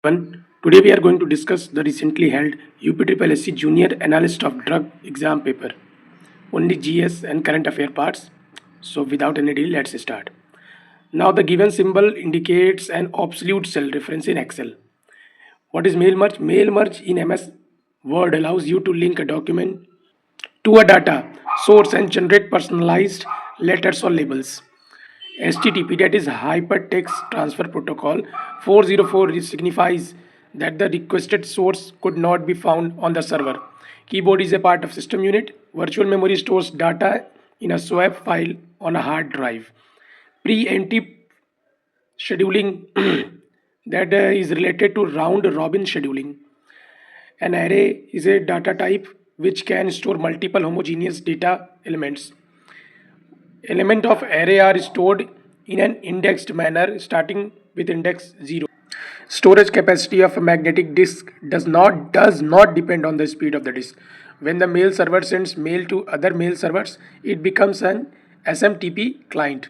Today we are going to discuss the recently held UPSSC Junior Analyst of Drug exam paper. Only GS and current affair parts. So without any delay, let's start. Now the given symbol indicates an absolute cell reference in Excel. What is mail merge? Mail merge in MS Word allows you to link a document to a data source and generate personalized letters or labels. HTTP, that is Hypertext Transfer Protocol 404, signifies that the requested source could not be found on the server. Keyboard is a part of system unit. Virtual memory stores data in a swap file on a hard drive. Preemptive scheduling that is related to round robin scheduling. An array is a data type which can store multiple homogeneous data elements. Element of array are stored in an indexed manner starting with index 0. Storage capacity of a magnetic disk does not depend on the speed of the disk. When the mail server sends mail to other mail servers, it becomes an SMTP client.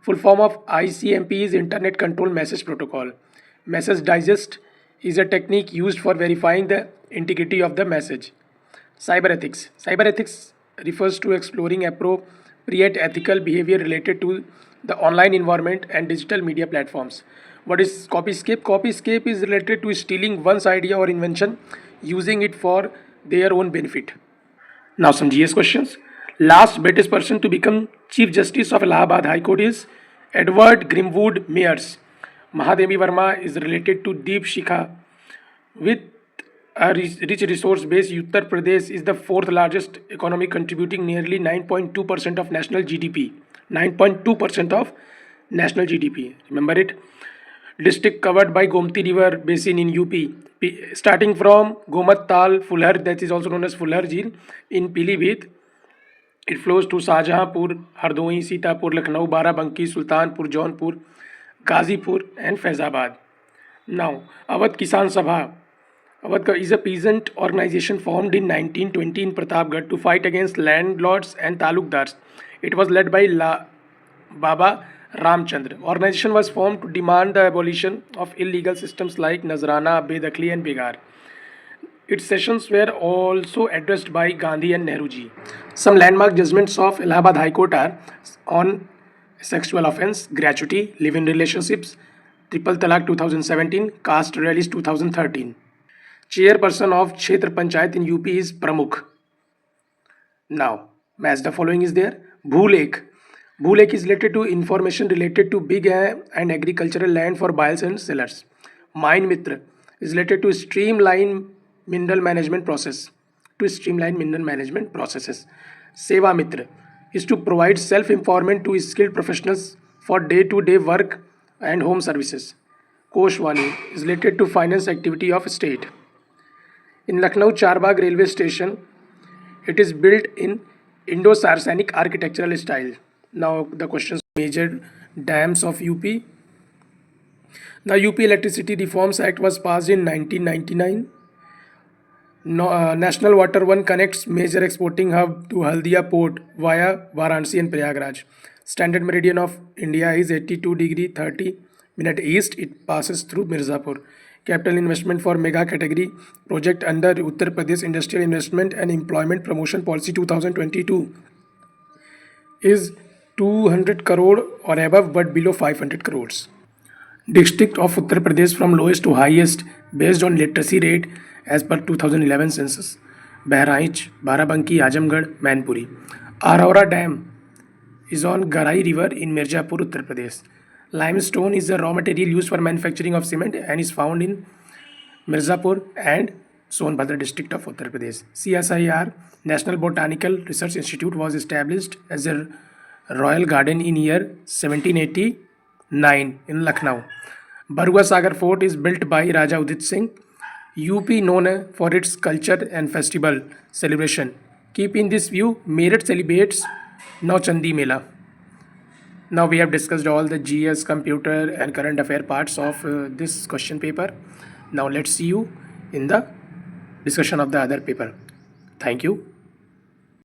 Full form of ICMP is Internet Control Message Protocol. Message digest is a technique used for verifying the integrity of the message. Cyber ethics. Cyber ethics refers to exploring appropriate ethical behavior related to the online environment and digital media platforms. What is copyscape? Copyscape is related to stealing one's idea or invention, using it for their own benefit. Now some GS questions. Last British person to become Chief Justice of Allahabad High Court is Edward Grimwood Mears. Mahadevi Verma is related to Deep Shikha. With a rich resource base, Uttar Pradesh is the fourth largest economy, contributing nearly 9.2% of national GDP. 9.2% of national GDP. Remember it. District covered by Gomti River basin in UP, starting from Gomat Tal, Fulhar, that is also known as Fulhar Jheel, in Pilibhit. It flows to Shahjahanpur, Hardoi, Sitapur, Lucknow, Barabanki, Sultanpur, Jaunpur, Ghazipur, and Faizabad. Now, Awadh Kisan Sabha. Awadh is a peasant organization formed in 1920 in Pratapgarh to fight against landlords and talukdars. It was led by Baba Ramchandra. Organization was formed to demand the abolition of illegal systems like Nazrana, Bedakhli, and Begar. Its sessions were also addressed by Gandhi and Nehruji. Some landmark judgments of Allahabad High Court are on sexual offence, gratuity, live-in relationships, triple talaq 2017, caste rallies 2013. Chairperson of Kshetra Panchayat in UP is Pramukh. Now, match the following is there. Bhulek. Bhulek is related to information related to big and agricultural land for buyers and sellers. Mine Mitra is related to streamline mineral management process. Seva Mitra is to provide self-empowerment to skilled professionals for day-to-day work and home services. Koshwani is related to finance activity of state. In Lucknow Charbagh railway station, it is built in Indo-Saracenic architectural style. Now the questions: major dams of UP. The UP Electricity Reforms Act was passed in 1999. National Water One connects major exporting hub to Haldia port via Varanasi and Prayagraj. Standard meridian of India is 82 degree 30 minute east. It passes through Mirzapur. Capital investment for mega category project under Uttar Pradesh Industrial Investment and Employment Promotion Policy 2022 is 200 crore or above but below 500 crores. District of Uttar Pradesh from lowest to highest based on literacy rate as per 2011 census: Bahraich, Barabanki, Azamgarh, Mainpuri. Aurora Dam is on Garai River in Mirzapur, Uttar Pradesh. Limestone is the raw material used for manufacturing of cement and is found in Mirzapur and Sonbhadra district of Uttar Pradesh. CSIR, National Botanical Research Institute, was established as a royal garden in year 1789 in Lucknow. Barua Sagar Fort is built by Raja Udit Singh. UP known for its culture and festival celebration. Keeping this view, Meerut celebrates Nauchandi Mela. Now we have discussed all the GS, computer and current affair parts of this question paper. Now let's see you in the discussion of the other paper. Thank you.